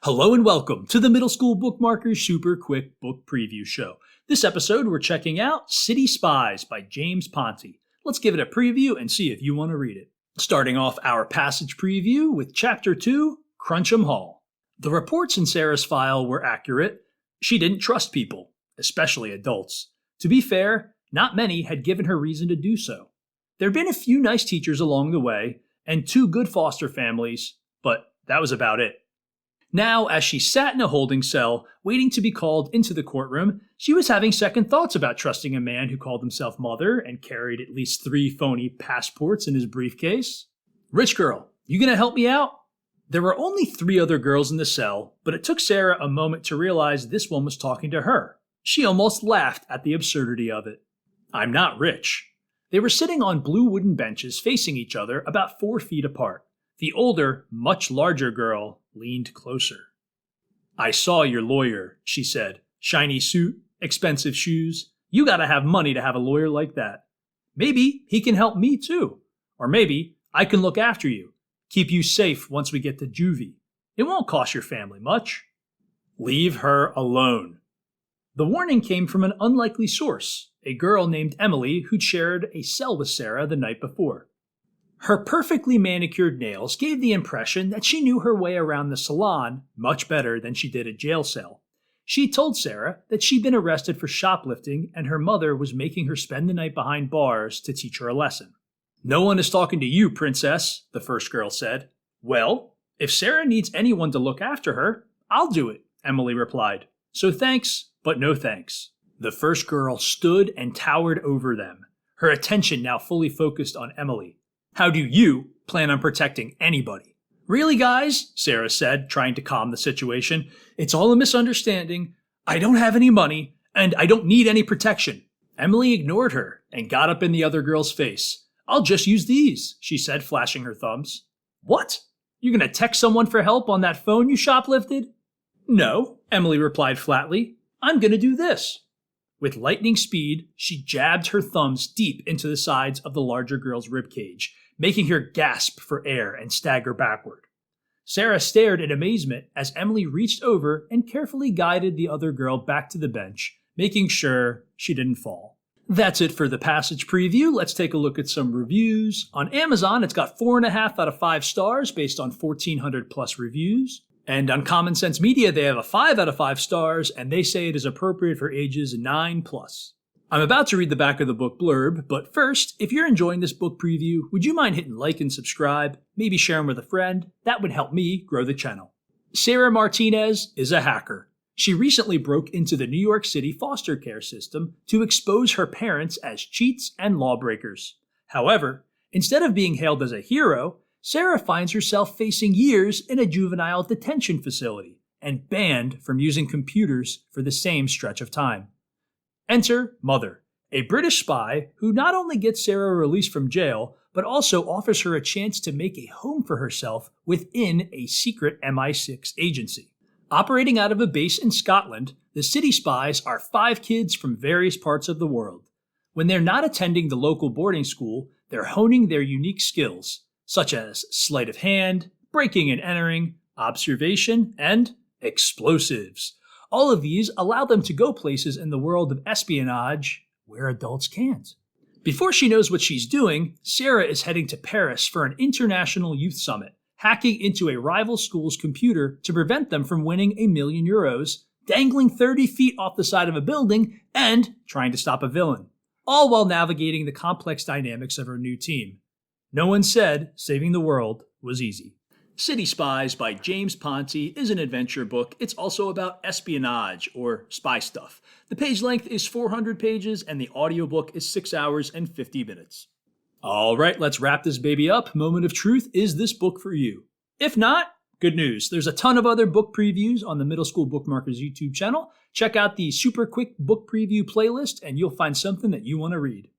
Hello and welcome to the Middle School Bookmarkers Super Quick Book Preview Show. This episode, we're checking out Spies by James Ponti. Let's give it a preview and see if you want to read it. Starting off our passage preview with Chapter 2, Cruncham Hall. The reports in Sarah's file were accurate. She didn't trust people, especially adults. To be fair, not many had given her reason to do so. There'd been a few nice teachers along the way, and 2 good foster families, but that was about it. Now, as she sat in a holding cell, waiting to be called into the courtroom, she was having second thoughts about trusting a man who called himself mother and carried at least 3 phony passports in his briefcase. "Rich girl, you gonna help me out?" There were only 3 other girls in the cell, but it took Sarah a moment to realize this one was talking to her. She almost laughed at the absurdity of it. "I'm not rich." They were sitting on blue wooden benches facing each other about 4 feet apart. The older, much larger girl leaned closer. "I saw your lawyer," she said. "Shiny suit, expensive shoes. You gotta have money to have a lawyer like that. Maybe he can help me too. Or maybe I can look after you, keep you safe once we get to juvie. It won't cost your family much." "Leave her alone." The warning came from an unlikely source, a girl named Emily who'd shared a cell with Sarah the night before. Her perfectly manicured nails gave the impression that she knew her way around the salon much better than she did a jail cell. She told Sarah that she'd been arrested for shoplifting and her mother was making her spend the night behind bars to teach her a lesson. "No one is talking to you, princess," the first girl said. "Well, if Sarah needs anyone to look after her, I'll do it," Emily replied. "So thanks, but no thanks." The first girl stood and towered over them, her attention now fully focused on Emily. "How do you plan on protecting anybody?" "Really, guys," Sarah said, trying to calm the situation, "it's all a misunderstanding. I don't have any money, and I don't need any protection." Emily ignored her and got up in the other girl's face. "I'll just use these," she said, flashing her thumbs. "What? You're gonna text someone for help on that phone you shoplifted?" "No," Emily replied flatly. "I'm gonna do this." With lightning speed, she jabbed her thumbs deep into the sides of the larger girl's ribcage, making her gasp for air and stagger backward. Sarah stared in amazement as Emily reached over and carefully guided the other girl back to the bench, making sure she didn't fall. That's it for the passage preview. Let's take a look at some reviews. On Amazon, it's got 4.5 out of 5 stars based on 1,400 plus reviews. And on Common Sense Media, they have a 5 out of 5 stars, and they say it is appropriate for ages 9 plus. I'm about to read the back of the book blurb, but first, if you're enjoying this book preview, would you mind hitting like and subscribe? Maybe share them with a friend? That would help me grow the channel. Sarah Martinez is a hacker. She recently broke into the New York City foster care system to expose her parents as cheats and lawbreakers. However, instead of being hailed as a hero, Sarah finds herself facing years in a juvenile detention facility and banned from using computers for the same stretch of time. Enter Mother, a British spy who not only gets Sarah released from jail, but also offers her a chance to make a home for herself within a secret MI6 agency. Operating out of a base in Scotland, the City Spies are 5 kids from various parts of the world. When they're not attending the local boarding school, they're honing their unique skills, such as sleight of hand, breaking and entering, observation, and explosives. All of these allow them to go places in the world of espionage where adults can't. Before she knows what she's doing, Sarah is heading to Paris for an international youth summit, hacking into a rival school's computer to prevent them from winning €1 million, dangling 30 feet off the side of a building, and trying to stop a villain, all while navigating the complex dynamics of her new team. No one said saving the world was easy. City Spies by James Ponti is an adventure book. It's also about espionage, or spy stuff. The page length is 400 pages, and the audiobook is 6 hours and 50 minutes. All right, let's wrap this baby up. Moment of truth, is this book for you? If not, good news. There's a ton of other book previews on the Middle School Bookmarkers YouTube channel. Check out the Super Quick Book Preview playlist, and you'll find something that you want to read.